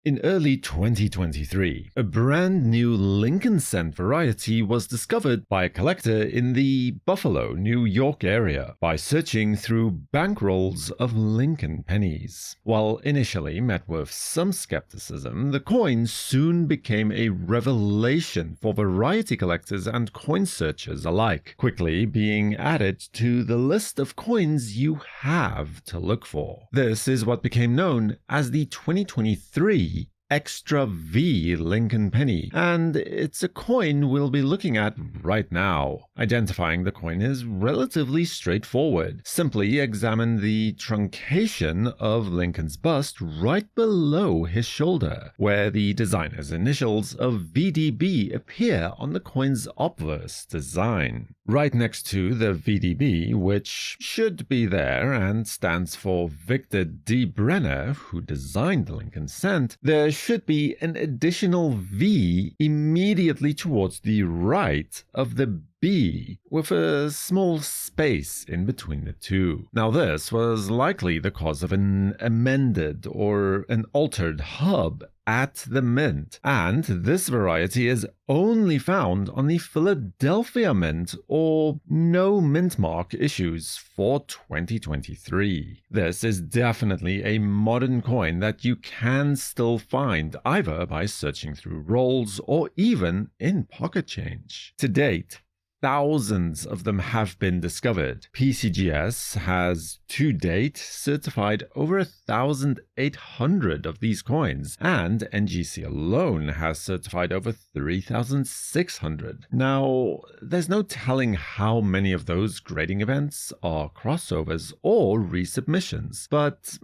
In early 2023, a brand new Lincoln cent variety was discovered by a collector in the Buffalo, New York area by searching through bankrolls of Lincoln pennies. While initially met with some skepticism, the coin soon became a revelation for variety collectors and coin searchers alike, quickly being added to the list of coins you have to look for. This is what became known as the 2023 Extra V Lincoln penny, and it's a coin we'll be looking at right now. Identifying the coin is relatively straightforward. Simply examine the truncation of Lincoln's bust right below his shoulder, where the designer's initials of VDB appear on the coin's obverse design. Right next to the VDB, which should be there and stands for Victor D. Brenner, who designed the Lincoln cent, there should be an additional V immediately towards the right of the B, with a small space in between the two. Now this was likely the cause of an amended or an altered hub at the mint, and this variety is only found on the Philadelphia Mint or no mint mark issues for 2023. This is definitely a modern coin that you can still find either by searching through rolls or even in pocket change. To date, thousands of them have been discovered. PCGS has, to date, certified over 1,800 of these coins, and NGC alone has certified over 3,600. Now, there's no telling how many of those grading events are crossovers or resubmissions, but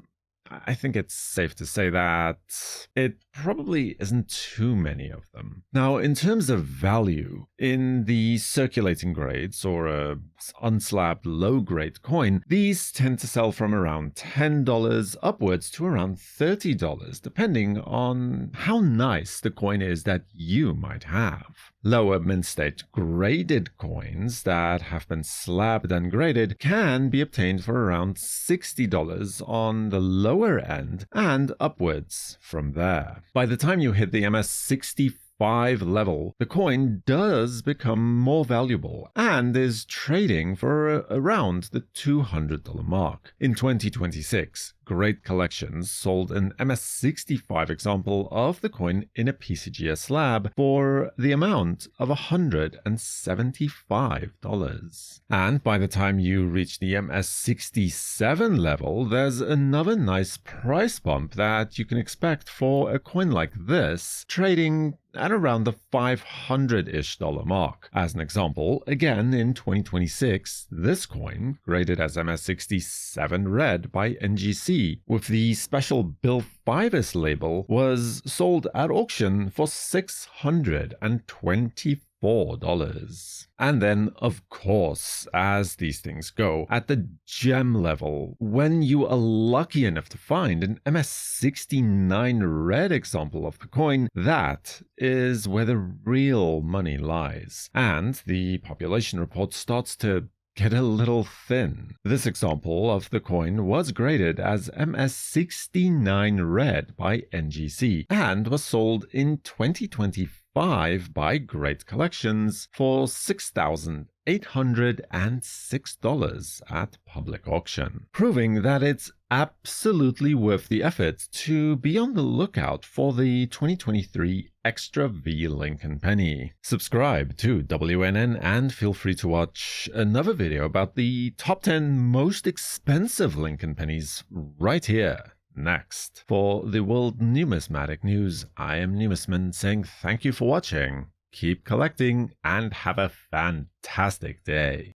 I think it's safe to say that it probably isn't too many of them. Now, in terms of value, in the circulating grades or a unslabbed low-grade coin, these tend to sell from around $10 upwards to around $30, depending on how nice the coin is that you might have. Lower mint state graded coins that have been slabbed and graded can be obtained for around $60 on the lower end and upwards from there. By the time you hit the MS-65 level, the coin does become more valuable and is trading for around the $200 mark. In 2026, Great Collections sold an MS-65 example of the coin in a PCGS slab for the amount of $175. And by the time you reach the MS-67 level, there's another nice price bump that you can expect for a coin like this, trading at around the $500-ish mark. As an example, again in 2026, this coin, graded as MS-67 Red by NGC, with the special Bill Fivis label, was sold at auction for $624. And then, of course, as these things go, at the gem level, when you are lucky enough to find an MS-69 Red example of the coin, that is where the real money lies. And the population report starts to get a little thin. This example of the coin was graded as MS-69 Red by NGC and was sold in 2025 by Great Collections for $6,806 at public auction, proving that it's absolutely worth the effort to be on the lookout for the 2023 Extra V Lincoln penny. Subscribe to WNN and feel free to watch another video about the top 10 most expensive Lincoln pennies right here next. For the World Numismatic News, I am Numisman saying thank you for watching, keep collecting, and have a fantastic day.